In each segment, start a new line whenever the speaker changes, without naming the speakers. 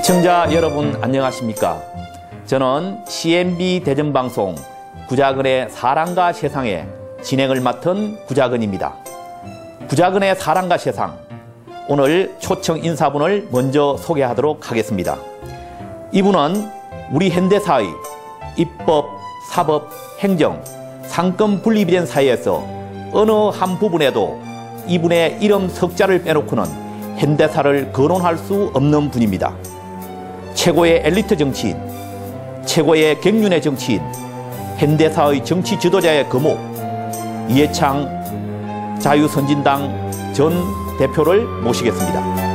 시청자 여러분 안녕하십니까? 저는 CNB 대전방송 구자근의 사랑과 세상의 진행을 맡은 구자근입니다. 구자근의 사랑과 세상, 오늘 초청 인사분을 먼저 소개하도록 하겠습니다. 이분은 우리 현대사의 입법, 사법, 행정, 상권 분립이 된 사회에서 어느 한 부분에도 이분의 이름 석자를 빼놓고는 현대사를 거론할 수 없는 분입니다. 최고의 엘리트 정치인, 최고의 경륜의 정치인, 현대사의 정치 지도자의 거목, 이해창 자유선진당 전 대표를 모시겠습니다.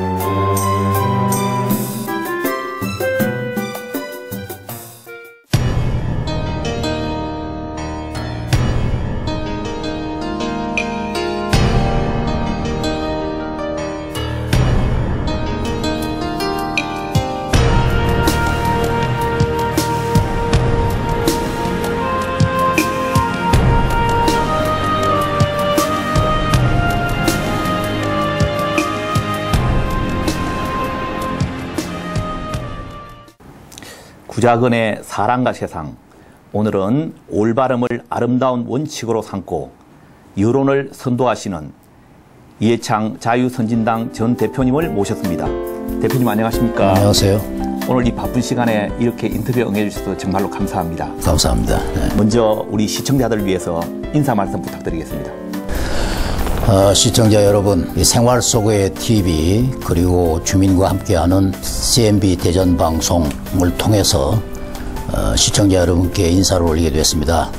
구자근의 사랑과 세상, 오늘은 올바름을 아름다운 원칙으로 삼고 여론을 선도하시는 이해창 자유선진당 전 대표님을 모셨습니다. 대표님 안녕하십니까?
안녕하세요.
오늘 이 바쁜 시간에 이렇게 인터뷰에 응해주셔서 정말로 감사합니다.
감사합니다. 네.
먼저 우리 시청자들을 위해서 인사 말씀 부탁드리겠습니다.
시청자 여러분, 생활 속의 TV 그리고 주민과 함께하는 CNB 대전방송을 통해서 시청자 여러분께 인사를 올리게 됐습니다.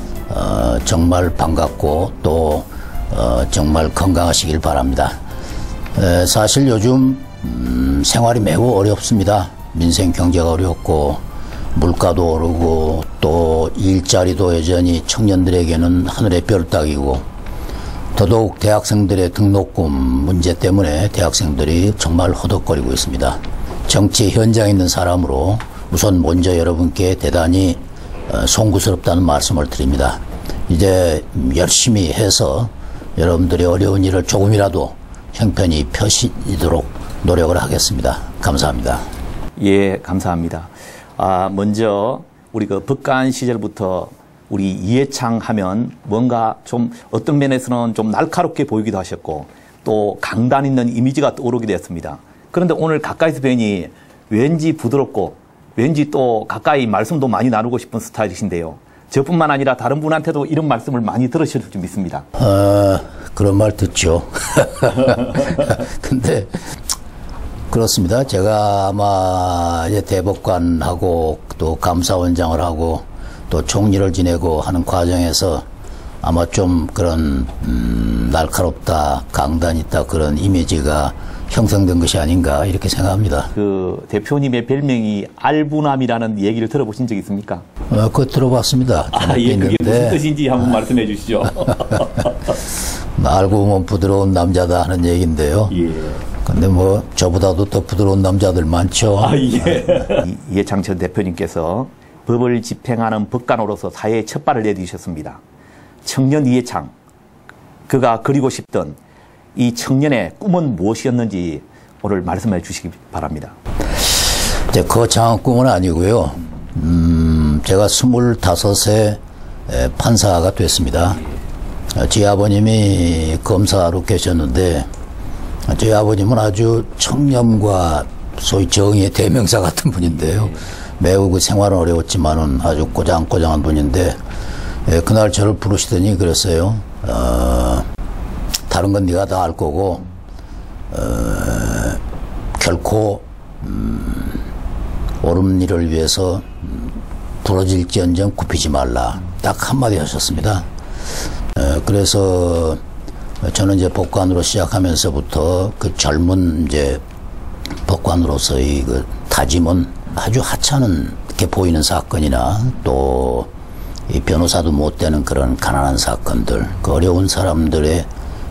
정말 반갑고 또 정말 건강하시길 바랍니다. 사실 요즘 생활이 매우 어렵습니다. 민생 경제가 어렵고 물가도 오르고 또 일자리도 여전히 청년들에게는 하늘의 별 따기고, 더더욱 대학생들의 등록금 문제 때문에 대학생들이 정말 허덕거리고 있습니다. 정치 현장에 있는 사람으로 우선 먼저 여러분께 대단히 송구스럽다는 말씀을 드립니다. 이제 열심히 해서 여러분들의 어려운 일을 조금이라도 형편이 펴시도록 노력을 하겠습니다. 감사합니다.
예, 감사합니다. 먼저 우리 그 법관 시절부터 우리 이해창 하면 뭔가 좀 어떤 면에서는 좀 날카롭게 보이기도 하셨고 또 강단 있는 이미지가 떠오르기도 했습니다. 그런데 오늘 가까이서 뵈니 왠지 부드럽고 왠지 또 가까이 말씀도 많이 나누고 싶은 스타일이신데요. 저뿐만 아니라 다른 분한테도 이런 말씀을 많이 들으실 줄 믿습니다.
그런 말 듣죠. 근데 그렇습니다. 제가 아마 이제 대법관하고 또 감사원장을 하고 또 총리를 지내고 하는 과정에서 아마 좀 그런 날카롭다, 강단 있다 그런 이미지가 형성된 것이 아닌가 이렇게 생각합니다.
그 대표님의 별명이 알부남이라는 얘기를 들어보신 적 있습니까?
그거 들어봤습니다.
예, 그게 무슨 뜻인지 한번 말씀해 주시죠.
알고 보면 부드러운 남자다 하는 얘기인데요.
예.
근데 뭐 저보다도 더 부드러운 남자들 많죠.
예. 이해창 전 대표님께서 법을 집행하는 법관으로서 사회에 첫 발을 내디셨습니다. 청년 이해창, 그가 그리고 싶던 이 청년의 꿈은 무엇이었는지 오늘 말씀해 주시기 바랍니다.
거창한 꿈은 아니고요. 제가 25세 판사가 됐습니다. 저희 아버님이 검사로 계셨는데 저희 아버님은 아주 청렴과 소위 정의의 대명사 같은 분인데요. 매우 그 생활은 어려웠지만은 아주 꼬장꼬장한 분인데, 그날 저를 부르시더니 그랬어요. 다른 건 네가 다 알 거고, 결코 옳은 일을 위해서 부러질지언정 굽히지 말라. 딱 한마디 하셨습니다. 그래서 저는 이제 법관으로 시작하면서부터 그 젊은 이제 법관으로서의 그 다짐은 아주 하찮게 보이는 사건이나 또 이 변호사도 못 되는 그런 가난한 사건들, 그 어려운 사람들의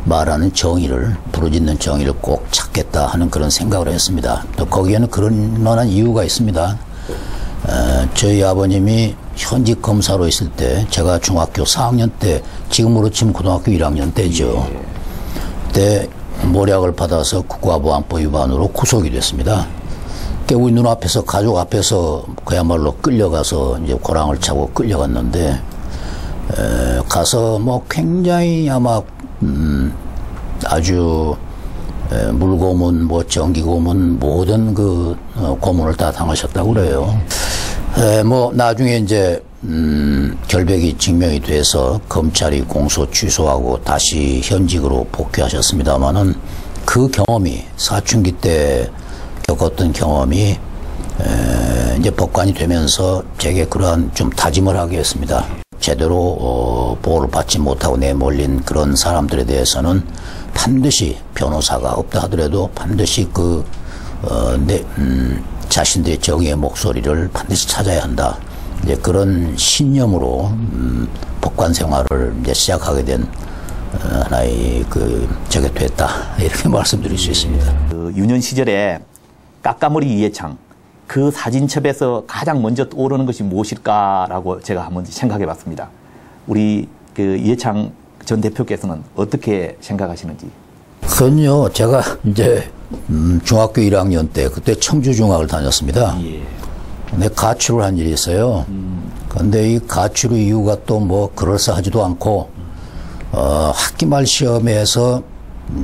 말하는 정의를, 부르짖는 정의를 꼭 찾겠다 하는 그런 생각을 했습니다. 또 거기에는 그런 만한 이유가 있습니다. 저희 아버님이 현직 검사로 있을 때 제가 중학교 4학년 때, 지금으로 치면 고등학교 1학년 때죠. 그때 모략을 받아서 국가보안법 위반으로 구속이 됐습니다. 우리 눈앞에서, 가족 앞에서 그야말로 끌려가서 이제 고랑을 차고 끌려갔는데, 가서 뭐 굉장히 아마, 아주, 물고문, 뭐 전기고문, 모든 그 고문을 다 당하셨다고 그래요. 뭐 나중에 이제 결백이 증명이 돼서 검찰이 공소 취소하고 다시 현직으로 복귀하셨습니다마는 그 경험이 사춘기 때 겪었던 경험이 이제 법관이 되면서 제게 그러한 좀 다짐을 하게 했습니다. 제대로 보호를 받지 못하고 내몰린 그런 사람들에 대해서는 반드시 변호사가 없다 하더라도 반드시 자신들의 정의의 목소리를 반드시 찾아야 한다. 이제 그런 신념으로 법관 생활을 이제 시작하게 된 하나의 저게 됐다. 이렇게 말씀드릴 수 있습니다.
그 유년 시절에 까까머리 이해창 그 사진첩에서 가장 먼저 떠오르는 것이 무엇일까라고 제가 한번 생각해 봤습니다. 우리 그 이해창 전 대표께서는 어떻게 생각하시는지?
그건요, 제가 이제 중학교 1학년 때 그때 청주중학을 다녔습니다.
예.
근데 가출을 한 일이 있어요. 근데 이 가출의 이유가 또 뭐 그럴싸하지도 않고 학기 말 시험에서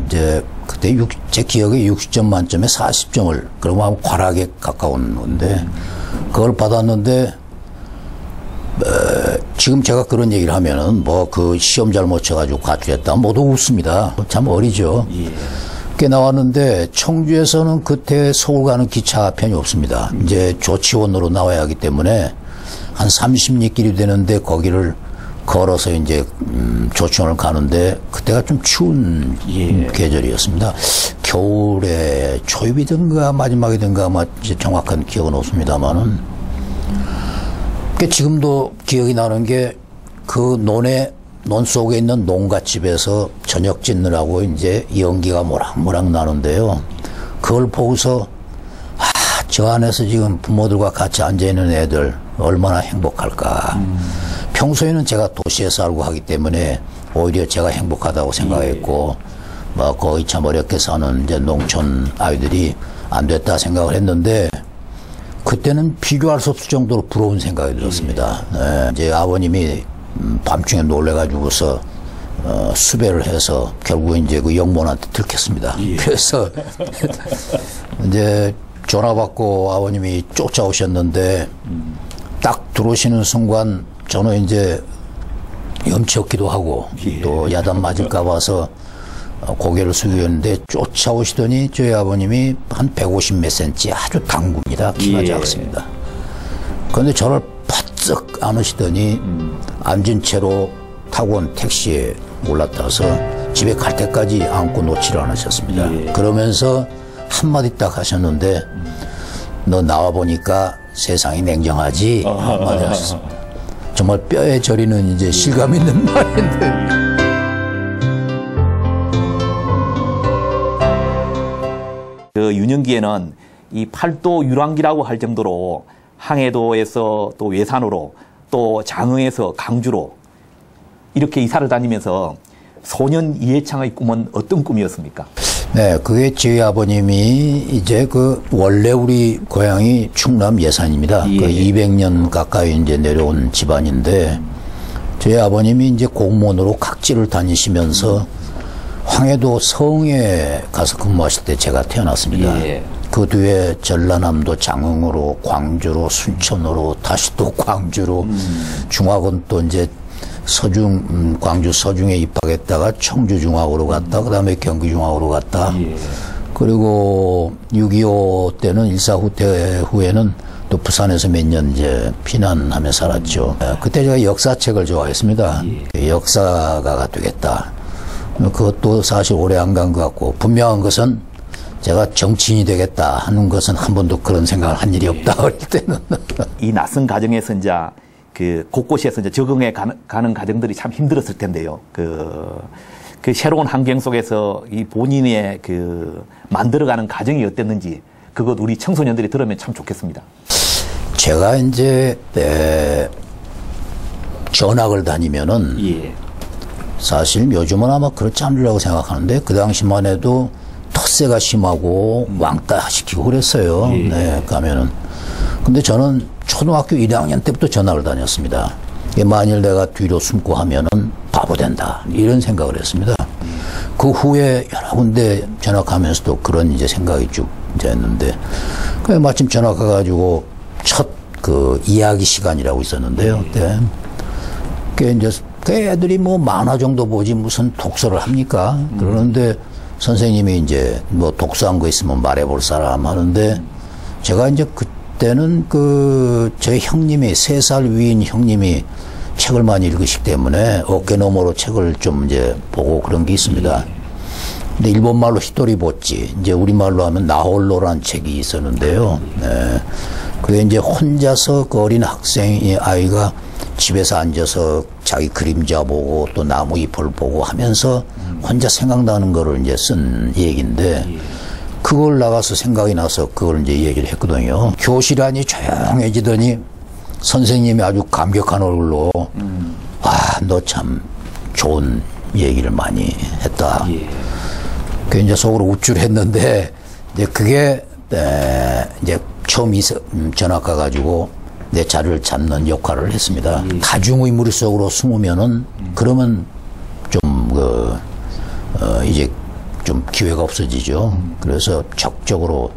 이제 그때 제 기억에 60점 만점에 40점을 그러면 과락에 가까운 건데 그걸 받았는데 지금 제가 그런 얘기를 하면은 뭐 그 시험 잘못 쳐가지고 가출했다 모두 웃습니다. 참 어리죠.
예.
꽤 나왔는데 청주에서는 그때 서울 가는 기차편이 없습니다. 이제 조치원으로 나와야 하기 때문에 한 30리길이 되는데 거기를 걸어서 이제 조치원을 가는데 그때가 좀 추운
예.
계절이었습니다. 겨울에 초입이든가 마지막이든가 아마 이제 정확한 기억은 없습니다만은 지금도 기억이 나는 게 그 논 속에 있는 농갓집에서 저녁 짓느라고 이제 연기가 모락모락 나는데요. 그걸 보고서 저 안에서 지금 부모들과 같이 앉아있는 애들 얼마나 행복할까. 평소에는 제가 도시에 살고 하기 때문에 오히려 제가 행복하다고 생각했고 뭐 거의 참 어렵게 사는 이제 농촌 아이들이 안 됐다 생각을 했는데 그때는 비교할 수 없을 정도로 부러운 생각이 들었습니다. 네, 이제 아버님이 밤중에 놀래가지고서 수배를 해서 결국 이제 그 영몬한테 들켰습니다.
예.
그래서 이제 전화 받고 아버님이 쫓아오셨는데 딱 들어오시는 순간 저는 이제 염치 없기도 하고
예.
또 야단 맞을까 봐서 고개를 숙였는데 쫓아오시더니 저희 아버님이 한 150 몇 센치 아주 당구입니다. 키가
예.
작습니다. 그런데 저를 바짝 안으시더니 앉은 채로 타고 온 택시에 올라타서 집에 갈 때까지 안고 놓지를 않으셨습니다.
예.
그러면서 한마디 딱 하셨는데 너 나와보니까 세상이 냉정하지 한마디 하셨습니다. 정말 뼈에 저리는 이제 실감 있는 말인데
그 유년기에는 이 팔도 유랑기라고 할 정도로 항해도에서 또 외산으로 또 장흥에서 강주로 이렇게 이사를 다니면서 소년 이해창의 꿈은 어떤 꿈이었습니까?
네, 그게 저희 아버님이 이제 원래 우리 고향이 충남 예산입니다.
예.
200년 가까이 이제 내려온 집안인데 저희 아버님이 이제 공무원으로 각지를 다니시면서 황해도 성에 가서 근무하실 때 제가 태어났습니다.
예.
그 뒤에 전라남도 장흥으로 광주로 순천으로 다시 또 광주로 중학은 또 이제 광주 서중에 입학했다가 청주중학으로 갔다 그다음에 경기중학으로 갔다
예.
그리고 6.25 때는 일사후퇴 후에는 또 부산에서 몇 년 이제 피난하며 살았죠. 그때 제가 역사책을 좋아했습니다.
예.
역사가가 되겠다. 그것도 사실 오래 안 간 것 같고 분명한 것은 제가 정치인이 되겠다 하는 것은 한 번도 그런 생각을 한 일이 없다 어릴 때는.
이 낯선 가정에서 이제 그 곳곳에서 이제 적응해 가는 가정들이 참 힘들었을 텐데요. 그 새로운 환경 속에서 이 본인의 만들어가는 가정이 어땠는지 그것 우리 청소년들이 들으면 참 좋겠습니다.
제가 이제 전학을 다니면은
예.
사실 요즘은 아마 그렇지 않으려고 생각하는데 그 당시만 해도 텃세가 심하고 왕따 시키고 그랬어요.
예.
네, 가면은. 근데 저는 초등학교 1학년 때부터 전학을 다녔습니다. 만일 내가 뒤로 숨고 하면은 바보 된다. 이런 생각을 했습니다. 그 후에 여러 군데 전학하면서도 그런 이제 생각이 쭉 이제 했는데, 그 마침 전학 가가지고 첫 그 이야기 시간이라고 있었는데요. 네. 그 이제 그 애들이 뭐 만화 정도 보지 무슨 독서를 합니까? 그러는데 선생님이 이제 뭐 독서한 거 있으면 말해볼 사람 하는데, 제가 이제 그때는 그 제 형님이 3살 위인 형님이 책을 많이 읽으시기 때문에 어깨 너머로 책을 좀 이제 보고 그런 게 있습니다. 근데 일본말로 히토리보찌, 이제 우리말로 하면 나홀로라는 책이 있었는데요. 네. 그게 이제 혼자서 그 어린 학생이 아이가 집에서 앉아서 자기 그림자 보고 또 나무 잎을 보고 하면서 혼자 생각나는 거를 이제 쓴 얘기인데, 그걸 나가서 생각이 나서 그걸 이제 얘기를 했거든요. 교실 안이 조용해지더니 선생님이 아주 감격한 얼굴로 와, 너 참 좋은 얘기를 많이 했다. 그 이제 속으로 우쭐했는데, 이제 그게 이제 처음 전학 가가지고 내 자리를 찾는 역할을 했습니다. 다중의 무리 속으로 숨으면은 그러면 좀 이제 좀 기회가 없어지죠. 그래서 적극적으로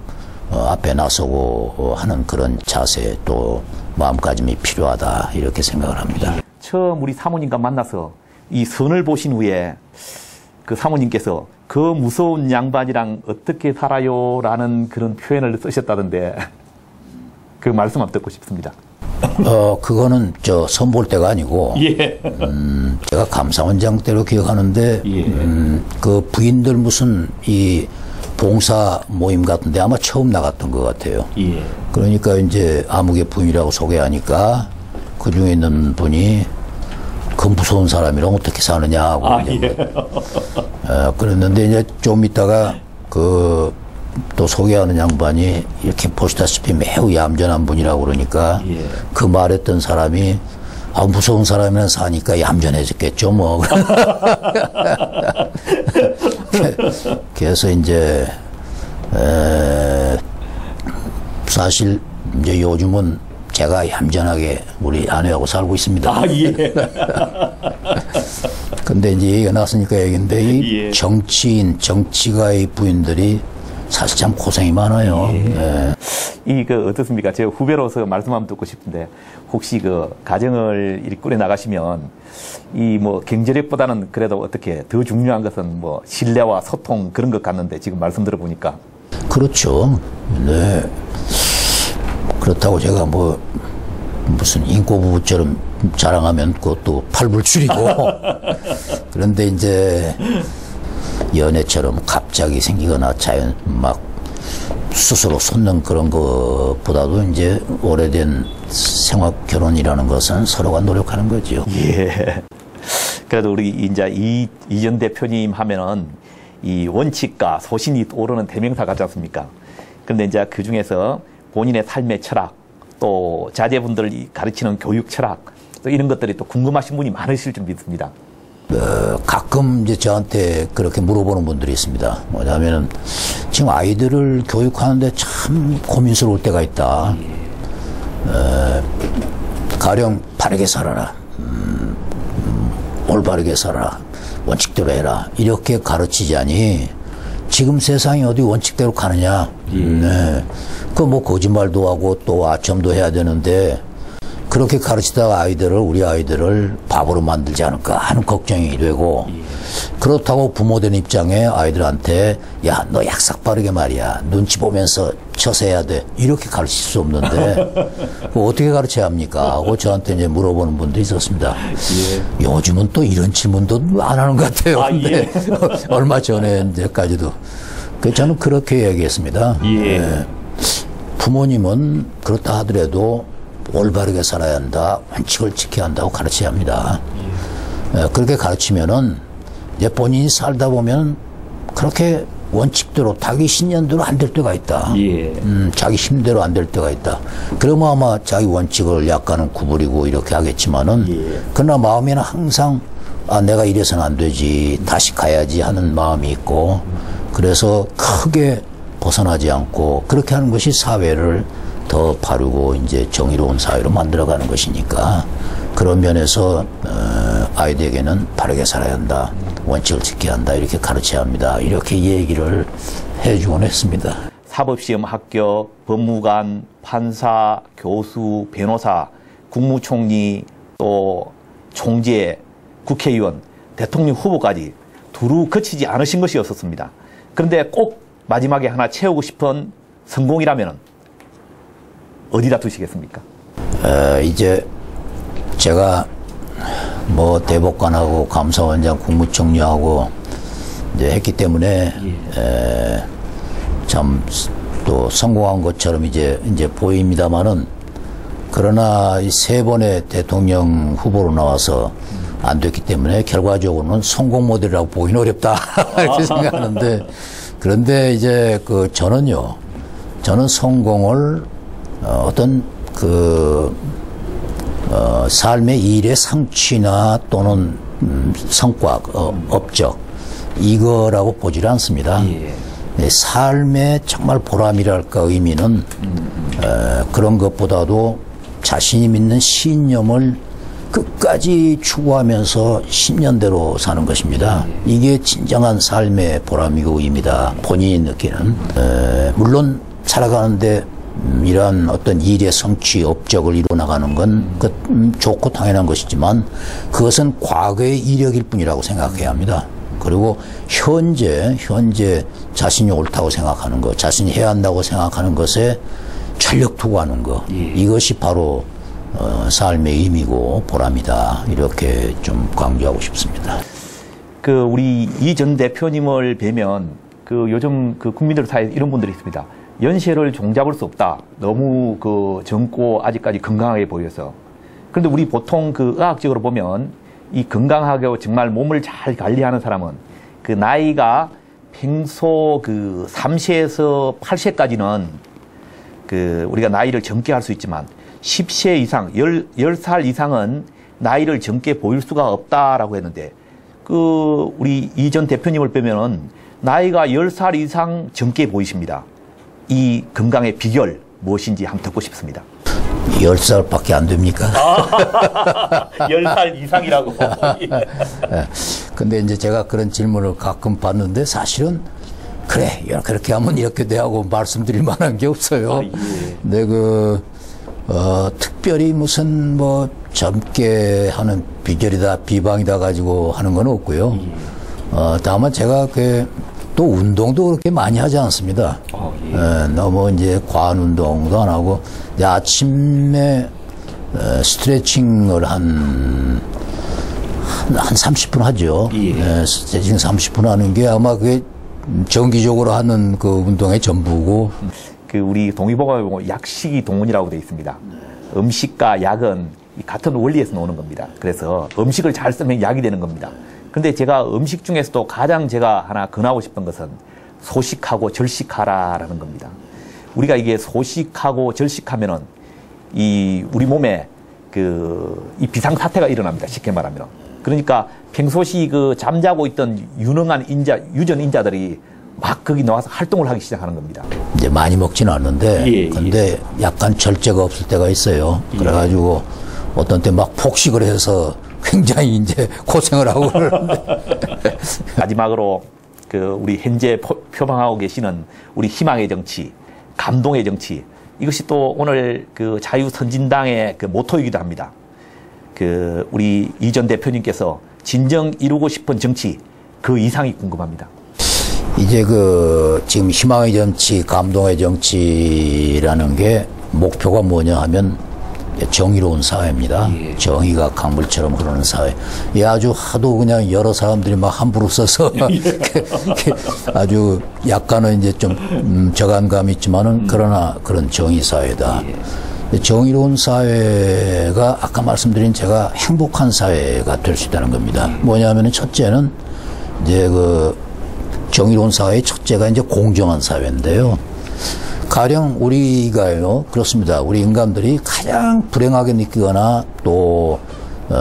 앞에 나서고 하는 그런 자세 또 마음가짐이 필요하다, 이렇게 생각을 합니다.
처음 우리 사모님과 만나서 이 선을 보신 후에 그 사모님께서 그 무서운 양반이랑 어떻게 살아요라는 그런 표현을 쓰셨다던데, 그 말씀 한번 듣고 싶습니다.
그거는 저 선볼 때가 아니고,
예.
제가 감사원장 때로 기억하는데, 그 부인들 무슨 이 봉사 모임 같은데 아마 처음 나갔던 것 같아요.
예.
그러니까 이제 아무개 부인이라고 소개하니까 그 중에 있는 분이 그 무서운 사람이랑 어떻게 사느냐고. 그랬는데 이제 좀 있다가 그 또 소개하는 양반이 이렇게 보시다시피 매우 얌전한 분이라고 그러니까 그 말했던 사람이 무서운 사람이랑 사니까 얌전해졌겠죠 뭐. 그래서 이제 사실 이제 요즘은 제가 얌전하게 우리 아내하고 살고 있습니다. 근데 이제 얘기가 나왔으니까 얘기인데, 이 정치인, 정치가의 부인들이 사실 참 고생이 많아요.
어떻습니까? 제가 후배로서 말씀 한번 듣고 싶은데, 혹시 그 가정을 이렇게 꾸려 나가시면 이 뭐 경제력보다는 그래도 어떻게 더 중요한 것은 뭐 신뢰와 소통 그런 것 같는데, 지금 말씀 들어보니까.
그렇죠. 네. 그렇다고 제가 뭐 무슨 인꼬부부처럼 자랑하면 그것도 팔불출이고. 그런데 이제 연애처럼 갑자기 생기거나 자연 막 스스로 솟는 그런 것보다도 이제 오래된 생활 결혼이라는 것은 서로가 노력하는 거죠.
예. 그래도 우리 이제 이전 대표님 하면은 이 원칙과 소신이 오르는 대명사 같지 않습니까? 그런데 이제 그 중에서 본인의 삶의 철학, 또 자제분들 가르치는 교육 철학, 또 이런 것들이 또 궁금하신 분이 많으실 줄 믿습니다.
가끔 이제 저한테 그렇게 물어보는 분들이 있습니다. 뭐냐면은 지금 아이들을 교육하는데 참 고민스러울 때가 있다. 가령 바르게 살아라. 올바르게 살아라. 원칙대로 해라. 이렇게 가르치자니 지금 세상이 어디 원칙대로 가느냐. 네. 그 뭐 거짓말도 하고 또 아첨도 해야 되는데, 그렇게 가르치다가 우리 아이들을 바보로 만들지 않을까 하는 걱정이 되고, 그렇다고 부모된 입장에 아이들한테 야, 너 약삭 빠르게 말이야, 눈치 보면서 쳐서 해야 돼, 이렇게 가르칠 수 없는데 어떻게 가르쳐야 합니까 하고 저한테 이제 물어보는 분도 있었습니다. 요즘은 또 이런 질문도 안 하는 것 같아요. 근데 얼마 전에까지도 저는 그렇게 얘기했습니다. 부모님은 그렇다 하더라도 올바르게 살아야 한다, 원칙을 지켜야 한다고 가르쳐야 합니다. 그렇게 가르치면은 이제 본인이 살다 보면 그렇게 원칙대로 자기 신념대로 안 될 때가 있다. 자기 힘대로 안 될 때가 있다. 그러면 아마 자기 원칙을 약간은 구부리고 이렇게 하겠지만은, 그러나 마음에는 항상 내가 이래서는 안 되지, 다시 가야지 하는 마음이 있고, 그래서 크게 벗어나지 않고 그렇게 하는 것이 사회를 더 바르고 이제 정의로운 사회로 만들어가는 것이니까 그런 면에서 아이들에게는 바르게 살아야 한다, 원칙을 지켜야 한다 이렇게 가르쳐야 합니다. 이렇게 얘기를 해주곤 했습니다.
사법시험 합격, 법무관, 판사, 교수, 변호사, 국무총리, 또 총재, 국회의원, 대통령 후보까지 두루 거치지 않으신 것이 없었습니다. 그런데 꼭 마지막에 하나 채우고 싶은 성공이라면 어디다 두시겠습니까?
이제 제가 뭐 대법관하고 감사원장, 국무총리하고 이제 했기 때문에 참 또 성공한 것처럼 이제 보입니다만은 그러나 이 3번의 대통령 후보로 나와서 안 됐기 때문에 결과적으로는 성공 모델이라고 보기는 어렵다 이렇게 생각하는데 그런데 이제 저는 성공을 어떤 삶의 일의 성취나 또는 성과, 업적 이거라고 보지를 않습니다. 삶의 정말 보람이랄까 의미는 그런 것보다도 자신이 믿는 신념을 끝까지 추구하면서 신념대로 사는 것입니다. 이게 진정한 삶의 보람이고 의미다. 본인이 느끼는. 물론 살아가는데 이러한 어떤 일의 성취, 업적을 이뤄나가는 건 좋고 당연한 것이지만 그것은 과거의 이력일 뿐이라고 생각해야 합니다. 그리고 현재 자신이 옳다고 생각하는 것, 자신이 해야 한다고 생각하는 것에 전력 투구하는 것, 이것이 바로 삶의 의미고 보람이다. 이렇게 좀 강조하고 싶습니다.
우리 이 전 대표님을 뵈면 요즘 국민들 사이에 이런 분들이 있습니다. 연세를 종잡을 수 없다. 너무 젊고 아직까지 건강하게 보여서. 그런데 우리 보통 의학적으로 보면 이 건강하게 정말 몸을 잘 관리하는 사람은 나이가 평소 3세에서 8세까지는 우리가 나이를 젊게 할 수 있지만 10세 이상, 10살 이상은 나이를 젊게 보일 수가 없다라고 했는데 우리 이 전 대표님을 빼면은 나이가 10살 이상 젊게 보이십니다. 이 건강의 비결 무엇인지 한번 듣고 싶습니다.
10살밖에 안 됩니까?
10살 이상이라고.
근데 이제 제가 그런 질문을 가끔 받는데 사실은 그래, 그렇게 하면 이렇게 돼 하고 말씀드릴 만한 게 없어요. 근데 특별히 무슨 젊게 하는 비결이다, 비방이다 가지고 하는 건 없고요. 다만 제가 또 운동도 그렇게 많이 하지 않습니다. 너무 이제 과한 운동도 안 하고 아침에 스트레칭을 한 30분 하죠. 스트레칭 30분 하는 게 아마 그게 정기적으로 하는 운동의 전부고.
우리 동의보감에 보면 약식이 동원이라고 되어 있습니다. 음식과 약은 같은 원리에서 나오는 겁니다. 그래서 음식을 잘 쓰면 약이 되는 겁니다. 근데 제가 음식 중에서도 가장 제가 하나 권하고 싶은 것은 소식하고 절식하라라는 겁니다. 우리가 이게 소식하고 절식하면은 우리 몸에 이 비상사태가 일어납니다. 쉽게 말하면. 그러니까 평소시 잠자고 있던 유능한 유전 인자들이 막 거기 나와서 활동을 하기 시작하는 겁니다.
이제 많이 먹지는 않는데, 근데 약간 절제가 없을 때가 있어요. 그래가지고 어떤 때 막 폭식을 해서 굉장히 이제 고생을 하고 그러는데.
마지막으로 우리 현재 표방하고 계시는 우리 희망의 정치, 감동의 정치, 이것이 또 오늘 자유선진당의 모토이기도 합니다. 우리 이 전 대표님께서 진정 이루고 싶은 정치, 그 이상이 궁금합니다.
이제 지금 희망의 정치, 감동의 정치라는 게 목표가 뭐냐 하면 정의로운 사회입니다. 정의가 강물처럼 흐르는 사회. 아주 하도 그냥 여러 사람들이 막 함부로 써서 아주 약간은 이제 좀 저간감이 있지만은 그러나 그런 정의 사회다. 정의로운 사회가 아까 말씀드린 제가 행복한 사회가 될 수 있다는 겁니다. 뭐냐면은 첫째는 이제 정의로운 사회의 첫째가 이제 공정한 사회인데요. 가령 우리가요, 그렇습니다. 우리 인간들이 가장 불행하게 느끼거나 또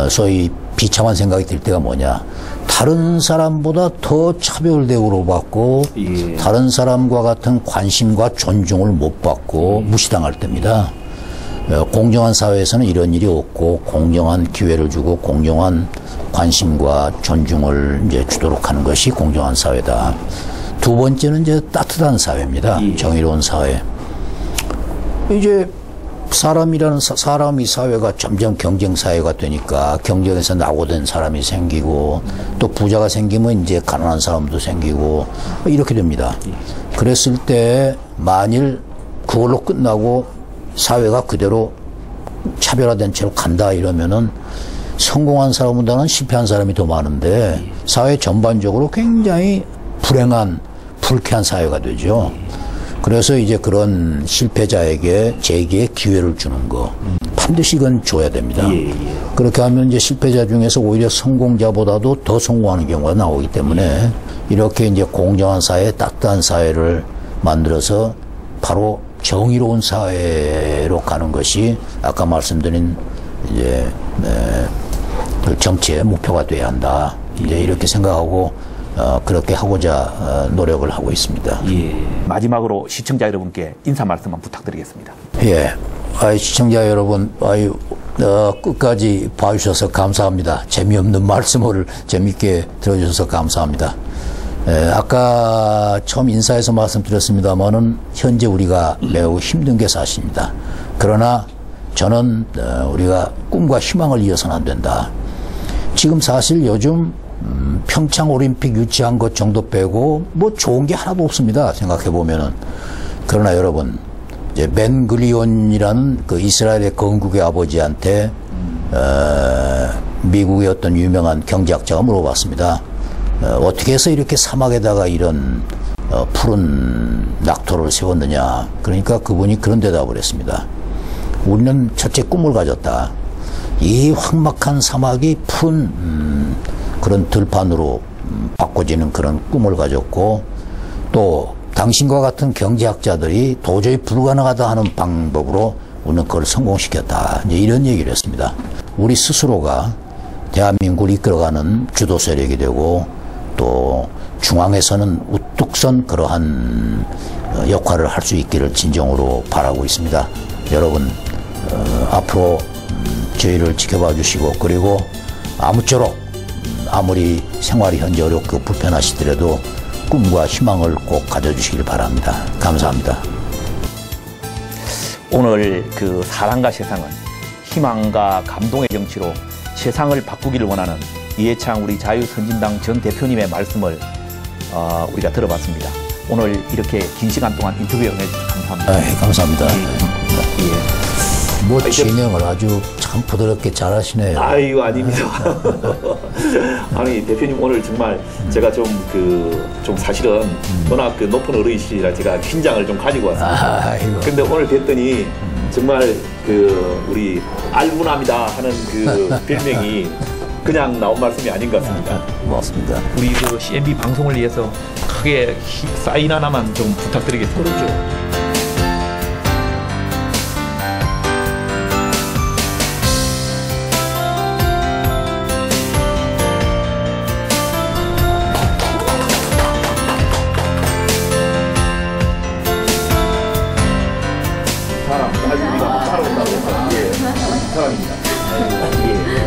소위 비참한 생각이 들 때가 뭐냐. 다른 사람보다 더 차별 대우를 받고
예.
다른 사람과 같은 관심과 존중을 못 받고 무시당할 때입니다. 공정한 사회에서는 이런 일이 없고 공정한 기회를 주고 공정한 관심과 존중을 이제 주도록 하는 것이 공정한 사회다. 두 번째는 이제 따뜻한 사회입니다.
예.
정의로운 사회. 이제 사람이 사회가 점점 경쟁 사회가 되니까 경쟁에서 낙오된 사람이 생기고 또 부자가 생기면 이제 가난한 사람도 생기고 이렇게 됩니다. 그랬을 때 만일 그걸로 끝나고 사회가 그대로 차별화된 채로 간다 이러면은 성공한 사람보다는 실패한 사람이 더 많은데 사회 전반적으로 굉장히 불행한 불쾌한 사회가 되죠. 그래서 이제 그런 실패자에게 재기의 기회를 주는 거 반드시 이건 줘야 됩니다. 그렇게 하면 이제 실패자 중에서 오히려 성공자보다도 더 성공하는 경우가 나오기 때문에 이렇게 이제 공정한 사회, 따뜻한 사회를 만들어서 바로 정의로운 사회로 가는 것이 아까 말씀드린 이제 그 정치의 목표가 돼야 한다. 이제 이렇게 생각하고 그렇게 하고자 노력을 하고 있습니다.
예. 마지막으로 시청자 여러분께 인사 말씀만 부탁드리겠습니다.
예. 시청자 여러분, 끝까지 봐주셔서 감사합니다. 재미없는 말씀을 재밌게 들어주셔서 감사합니다. 아까 처음 인사에서 말씀드렸습니다만은 현재 우리가 매우 힘든 게 사실입니다. 그러나 저는 우리가 꿈과 희망을 이어서는 안 된다. 지금 사실 요즘 평창 올림픽 유치한 것 정도 빼고 뭐 좋은 게 하나도 없습니다. 생각해 보면은. 그러나 여러분, 이제 벤 그리온이라는 그 이스라엘의 건국의 아버지한테 미국의 어떤 유명한 경제학자가 물어봤습니다. 어떻게 해서 이렇게 사막에다가 이런 푸른 낙토를 세웠느냐. 그러니까 그분이 그런 대답을 했습니다. 우리는 첫째 꿈을 가졌다. 이 황막한 사막이 푸른 그런 들판으로 바꿔지는 그런 꿈을 가졌고 또 당신과 같은 경제학자들이 도저히 불가능하다 하는 방법으로 우리는 그걸 성공시켰다. 이제 이런 얘기를 했습니다. 우리 스스로가 대한민국을 이끌어가는 주도 세력이 되고 또 중앙에서는 우뚝 선 그러한 역할을 할 수 있기를 진정으로 바라고 있습니다. 여러분 앞으로 저희를 지켜봐 주시고 그리고 아무쪼록 아무리 생활이 현재 어렵고 불편하시더라도 꿈과 희망을 꼭 가져주시길 바랍니다. 감사합니다.
오늘 그 사랑과 세상은 희망과 감동의 정치로 세상을 바꾸기를 원하는 이해창 우리 자유선진당 전 대표님의 말씀을 우리가 들어봤습니다. 오늘 이렇게 긴 시간 동안 인터뷰에 응해주셔서 감사합니다.
감사합니다.
예.
뭐 진행을 아주 참 부드럽게 잘하시네요.
아이고 아닙니다. 아니 대표님 오늘 정말 제가 좀 사실은 워낙 그 높은 어른이시라 제가 긴장을 좀 가지고 왔습니다. 근데 오늘 뵀더니 정말 우리 알부남이다 하는 그 별명이 그냥 나온 말씀이 아닌 것 같습니다.
고맙습니다.
우리 그 CNB 방송을 위해서 크게 사인 하나만 좀 부탁드리겠습니다. 그렇죠. 사람입니다. 예.